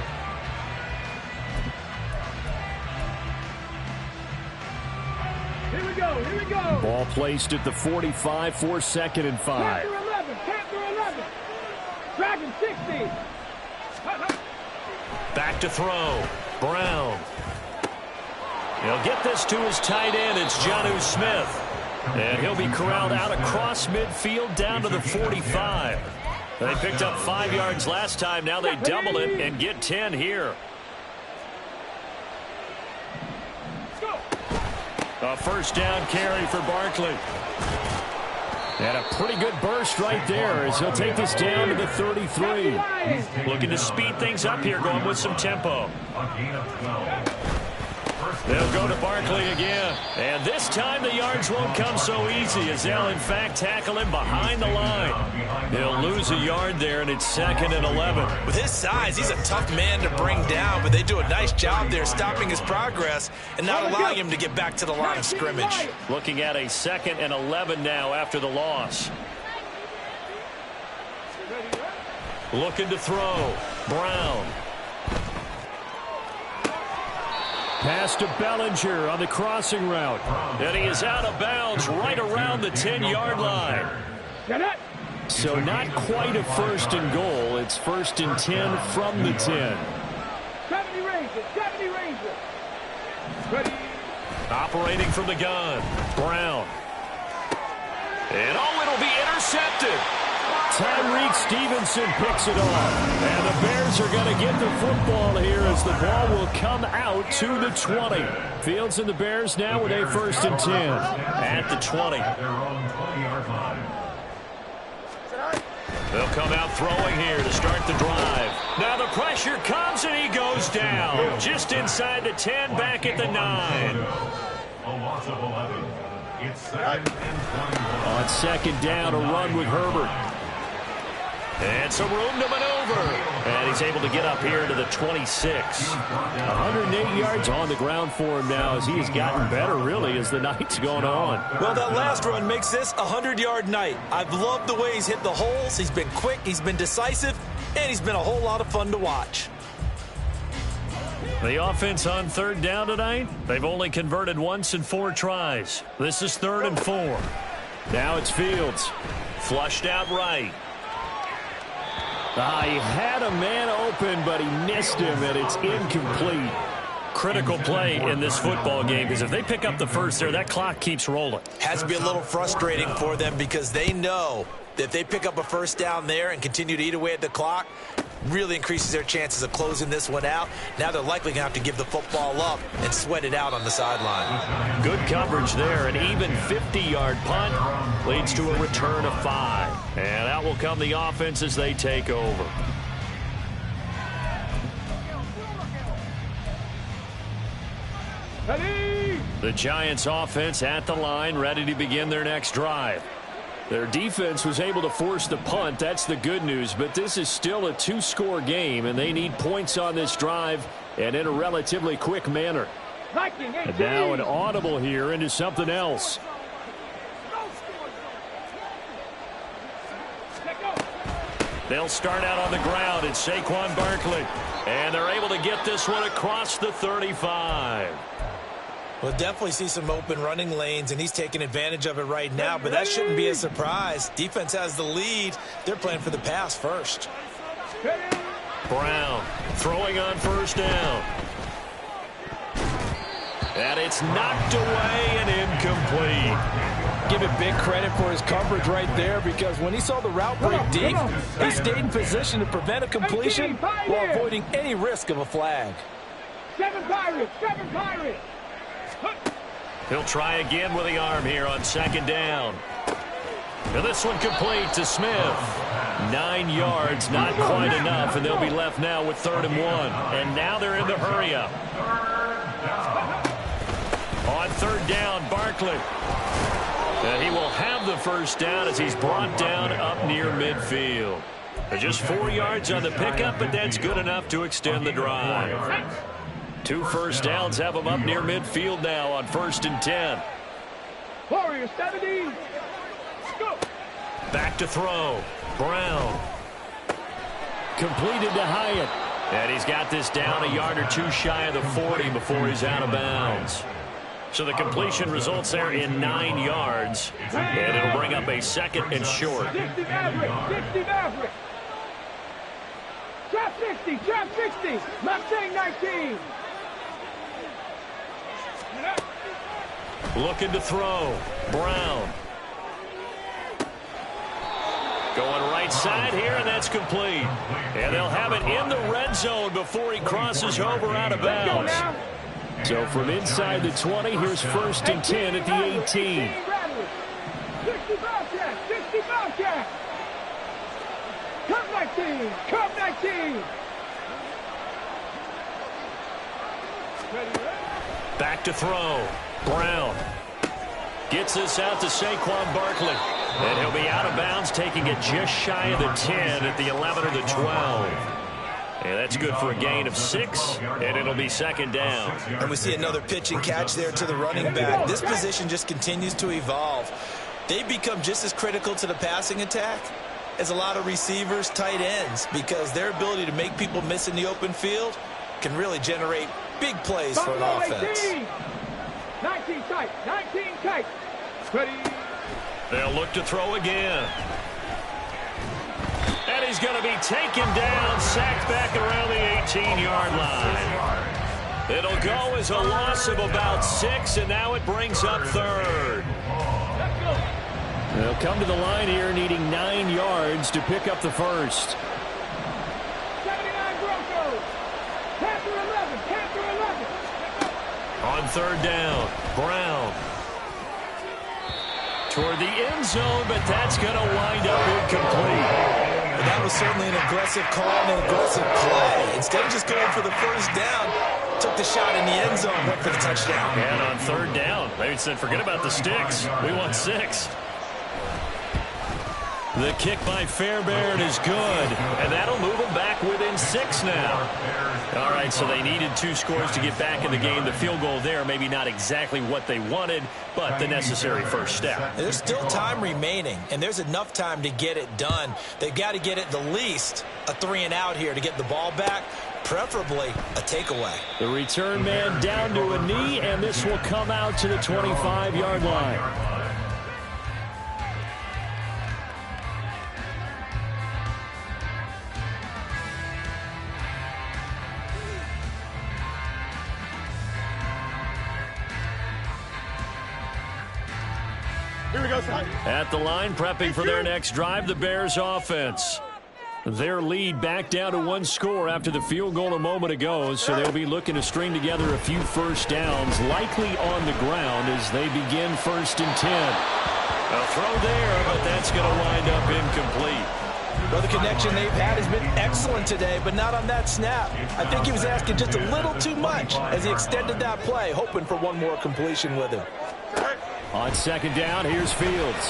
Here we go. Ball placed at the 45 for 2nd and 5. Panther 11. Dragon 60. Back to throw. Brown. He'll get this to his tight end. It's Jonnu Smith. And he'll be corralled out across midfield down to the 45. They picked up 5 yards last time. Now they double it and get 10 here. A 1st down carry for Barkley. And a pretty good burst right there as he'll take this down to the 33. Looking to speed things up here, going with some tempo. They'll go to Barkley again. And this time the yards won't come so easy as they'll, in fact, tackle him behind the line. He'll lose a yard there, and it's 2nd and 11. With his size, he's a tough man to bring down, but they do a nice job there stopping his progress and not allowing him to get back to the line of scrimmage. Looking at a 2nd and 11 now after the loss. Looking to throw. Brown. Pass to Bellinger on the crossing route. And he is out of bounds right around the 10-yard line. So not quite a 1st and goal. It's 1st and 10 from the 10. 70 Rangers. Ready. Operating from the gun. Brown. And it'll be intercepted. Tyreek Stevenson picks it off. And the Bears are going to get the football here as the ball will come out to the 20. Fields and the Bears now with a 1st and 10 at the 20. They'll come out throwing here to start the drive. Now the pressure comes and he goes down. Just inside the 10, back at the 9. A loss of 11. It's 2nd and 21. On 2nd down, a run with Herbert. And some room to maneuver. And he's able to get up here to the 26. 108 yards on the ground for him now as he has gotten better, really, as the night's gone on. Well, that last run makes this a 100-yard night. I've loved the way he's hit the holes. He's been quick, he's been decisive, and he's been a whole lot of fun to watch. The offense on third down tonight, they've only converted once in 4 tries. This is 3rd and 4. Now it's Fields. Flushed out right. He had a man open, but he missed him, and it's incomplete. Critical play in this football game, because if they pick up the first there, that clock keeps rolling. Has to be a little frustrating for them because they know that if they pick up a first down there and continue to eat away at the clock, really increases their chances of closing this one out. Now they're likely going to have to give the football up and sweat it out on the sideline. Good coverage there. An even 50-yard punt leads to a return of 5. And out will come the offense as they take over. Ready? The Giants offense at the line, ready to begin their next drive. Their defense was able to force the punt. That's the good news. But this is still a 2-score game, and they need points on this drive and in a relatively quick manner. And now an audible here into something else. They'll start out on the ground. It's Saquon Barkley. And they're able to get this one across the 35. We'll definitely see some open running lanes, and he's taking advantage of it right now, but that shouldn't be a surprise. Defense has the lead. They're playing for the pass first. Brown throwing on first down. And it's knocked away and incomplete. Give it big credit for his coverage right there, because when he saw the route break deep, he stayed in position to prevent a completion while avoiding any risk of a flag. 7 Pirates! 7 Pirates! He'll try again with the arm here on second down. And this one complete to Smith. 9 yards, not quite enough, and they'll be left now with 3rd and 1. And now they're in the hurry-up. On 3rd down, Barkley. And he will have the first down as he's brought down up near midfield. Just 4 yards on the pickup, but that's good enough to extend the drive. 2 first downs have him up near midfield now on 1st and 10. Warriors 70. Go. Back to throw. Brown. Completed to Hyatt. And he's got this down a yard or 2 shy of the 40 before he's out of bounds. So the completion results there in 9 yards. And it'll bring up a 2nd and short. 60 Maverick. 60 Maverick. Trap 60. Trap 60. Mustang 19. Looking to throw. Brown. Going right side here, and that's complete. And they'll have it in the red zone before he crosses over out of bounds. So from inside the 20, here's 1st and 10 at the 18. 60 Bobcat. 60 Bobcat. Come 19. Come 19. Back to throw. Brown gets this out to Saquon Barkley. And he'll be out of bounds, taking it just shy of the 10 at the 11 or the 12. And that's good for a gain of 6, and it'll be 2nd down. And we see another pitch and catch there to the running back. This position just continues to evolve. They become just as critical to the passing attack as a lot of receivers, tight ends, because their ability to make people miss in the open field can really generate big plays for an offense. 19 tight. 19 tight. Ready. They'll look to throw again. And he's going to be taken down, sacked back around the 18-yard line. It'll go as a loss of about 6, and now it brings up 3rd. They'll come to the line here needing 9 yards to pick up the first. 79 Broncos. Panther 11. Panther 11. On 3rd down, Brown. Toward the end zone, but that's going to wind up incomplete. That was certainly an aggressive call and an aggressive play. Instead of just going for the first down, took the shot in the end zone, went for the touchdown. And on 3rd down, they said, forget about the sticks. We want 6. The kick by Fairbairn is good, and that'll move them back within 6 now. All right, so they needed 2 scores to get back in the game. The field goal there, maybe not exactly what they wanted, but the necessary first step. There's still time remaining, and there's enough time to get it done. They've got to get at the least a 3-and-out here to get the ball back, preferably a takeaway. The return man down to a knee, and this will come out to the 25-yard line. Here we go, son. At the line, prepping for their next drive, the Bears offense. Their lead back down to 1 score after the field goal a moment ago, so they'll be looking to string together a few first downs, likely on the ground as they begin 1st and 10. A throw there, but that's going to wind up incomplete. Well, the connection they've had has been excellent today, but not on that snap. I think he was asking just a little too much as he extended that play, hoping for one more completion with him. On 2nd down, here's Fields.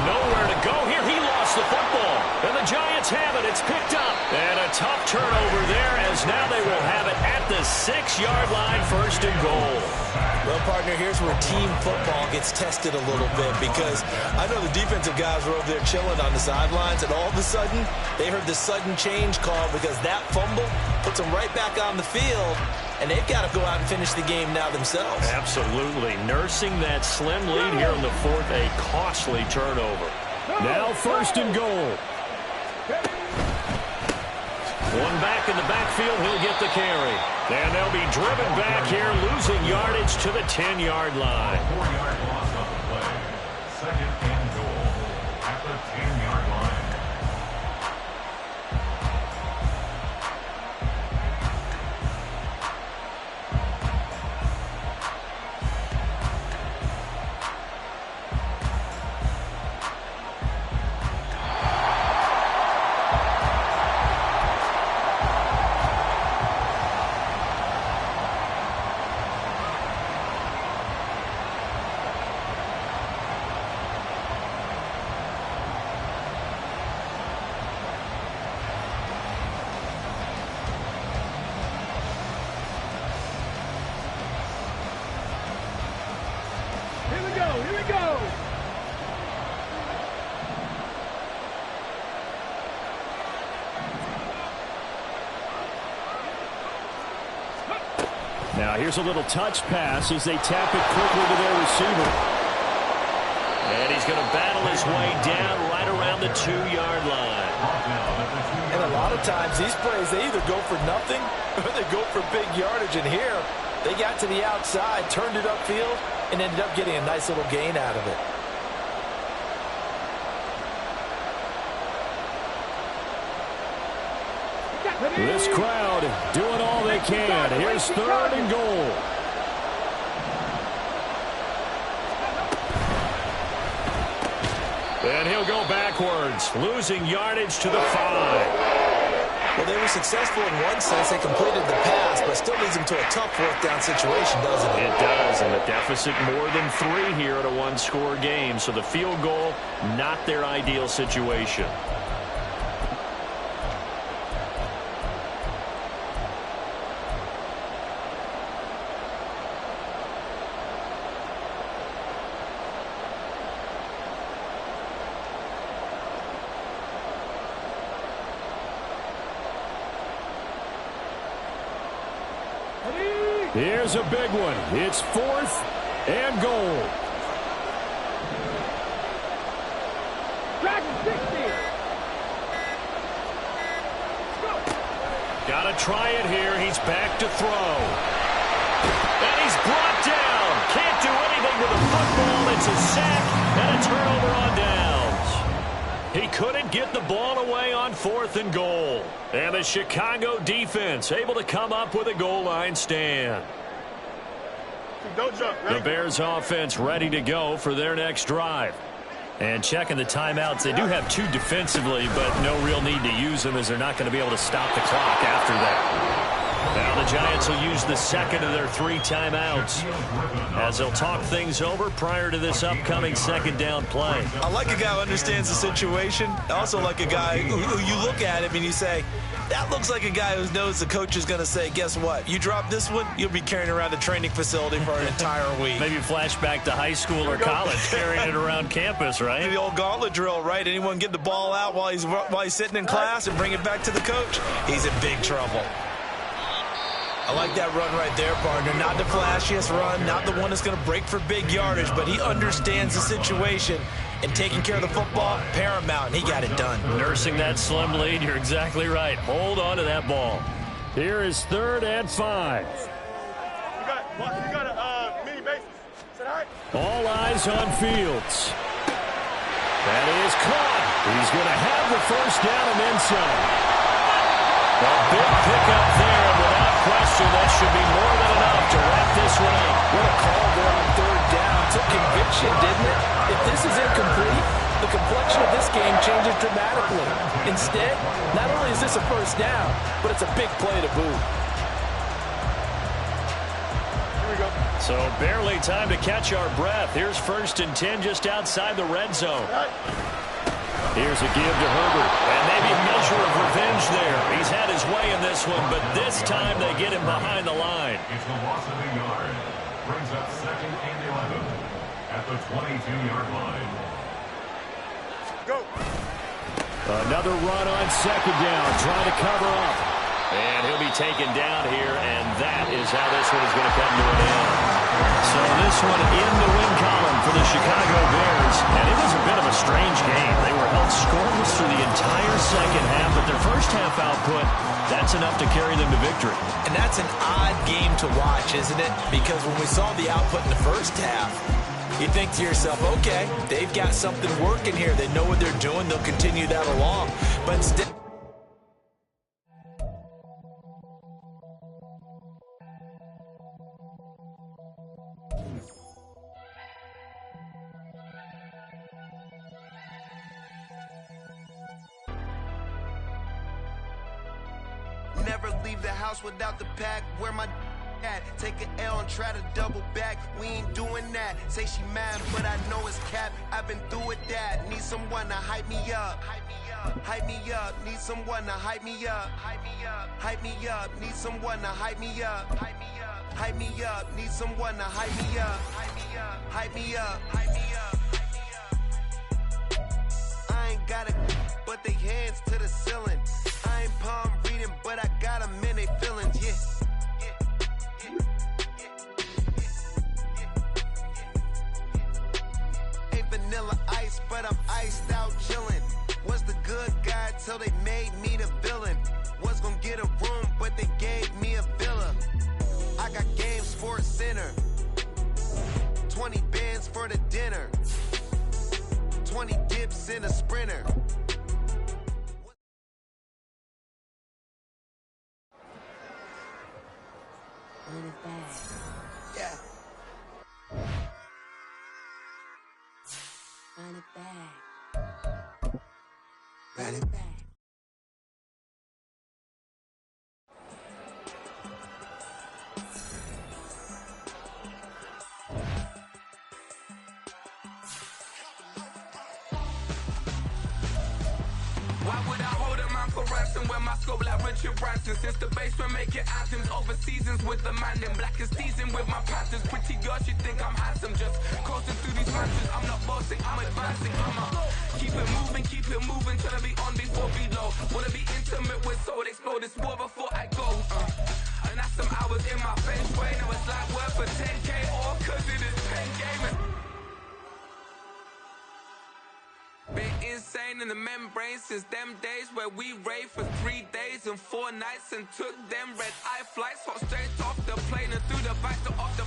Nowhere to go here. He lost the football. And the Giants have it. It's picked up. And a tough turnover there as now they will have it at the 6-yard line, 1st and goal. Well, partner, here's where team football gets tested a little bit because I know the defensive guys were over there chilling on the sidelines, and all of a sudden they heard the sudden change call because that fumble puts them right back on the field, and they've got to go out and finish the game now themselves. Absolutely. Nursing that slim lead here in the 4th, a costly turnover. Now 1st and goal. One back in the backfield, he'll get the carry. And they'll be driven back here, losing yardage to the 10-yard line. 4-yard loss on the play. 2nd and goal at the 10-yard line. Now here's a little touch pass as they tap it quickly to their receiver. And he's going to battle his way down right around the 2-yard line. And a lot of times these plays, they either go for nothing or they go for big yardage. And here, they got to the outside, turned it upfield, and ended up getting a nice little gain out of it. This crowd doing all they can. Here's 3rd and goal. And he'll go backwards, losing yardage to the 5. Well, they were successful in one sense. They completed the pass, but still leads them to a tough 4th down situation, doesn't it? It does, and the deficit more than 3 here at a 1-score game. So the field goal, not their ideal situation. Here's a big one. It's 4th and goal. Got to try it here. He's back to throw. And he's brought down. Can't do anything with the football. It's a sack and a turnover on downs. He couldn't get the ball away on 4th and goal. And the Chicago defense able to come up with a goal line stand. Don't jump. The Bears offense ready to go for their next drive. And checking the timeouts, they do have 2 defensively, but no real need to use them as they're not going to be able to stop the clock after that. Now the Giants will use the second of their 3 timeouts as they'll talk things over prior to this upcoming second down play. I like a guy who understands the situation. I also like a guy who you look at him and you say, that looks like a guy who knows the coach is going to say, guess what? You drop this one, you'll be carrying around a training facility for an entire week. Maybe flashback to high school or college, carrying it around campus, right? The old gauntlet drill, right? Anyone get the ball out while he's sitting in class and bring it back to the coach? He's in big trouble. I like that run right there, partner. Not the flashiest run, not the one that's going to break for big yardage, but he understands the situation, and taking care of the football, paramount, and he got it done. Nursing that slim lead, you're exactly right. Hold on to that ball. Here is 3rd and 5. You got a mini bases. Say hi. All eyes on Fields. That is caught. He's going to have the first down and then some. A big pickup there, and without question, that should be more than enough to wrap this one up. What a call there on 3rd down. Took conviction, didn't it? If this is incomplete, the complexion of this game changes dramatically. Instead, not only is this a first down, but it's a big play to boot. Here we go. So barely time to catch our breath. Here's 1st and 10 just outside the red zone. Here's a give to Herbert. And maybe a measure of revenge there. He's had his way in this one, but this time they get him behind the line. It's the loss of a yard. Brings up 2nd and 11 at the 22-yard line. Go. Another run on 2nd down, trying to cover up. And he'll be taken down here, and that is how this one is going to come to an end. So this one in the win column for the Chicago Bears, and it was a bit of a strange game. They were held scoreless through the entire second half, but their first half output, that's enough to carry them to victory. And that's an odd game to watch, isn't it? Because when we saw the output in the first half, you think to yourself, okay, they've got something working here. They know what they're doing. They'll continue that along. But instead... Never leave the house without the pack. Where my at? Take an L and try to double back. We ain't doing that. Say she mad, but I know it's cap. I've been through with that. Need someone to hype me up. Hype me up. Need someone to hype me up. Hype me up. Hype me up. Need someone to hype me up. Hype me up. Hype me up. Need someone to hype me up. Hype me up. Hype me up. Hype me up. I ain't got it, but they hands to the ceiling. I ain't palm reading, but I got them in they feelings, yeah. Ain't vanilla ice, but I'm iced out chillin'. Was the good guy till they made me the villain. Was gonna get a room, but they gave me a villa. I got game Sports Center. 20 bands for the dinner. 20 dips in a Sprinter. Run it back. Yeah. Run it back. Run it back. Why would I hold a man for ransom when my scope like Richard Branson? Since the basement making anthems over seasons with the man in black is teasing with my Panthers. Pretty girl, she think I'm handsome. Just coasting through these mansions. I'm not bossing, I'm advancing. I'ma keep it moving till I be on before below. Wanna be intimate with soul, explode this war before I go. And that's some hours in my bench way. Now it's like work for 10K or cause it is pen gaming. Been insane in the membrane since them days where we raved for 3 days and 4 nights and took them red eye flights hot straight off the plane and through the back door of the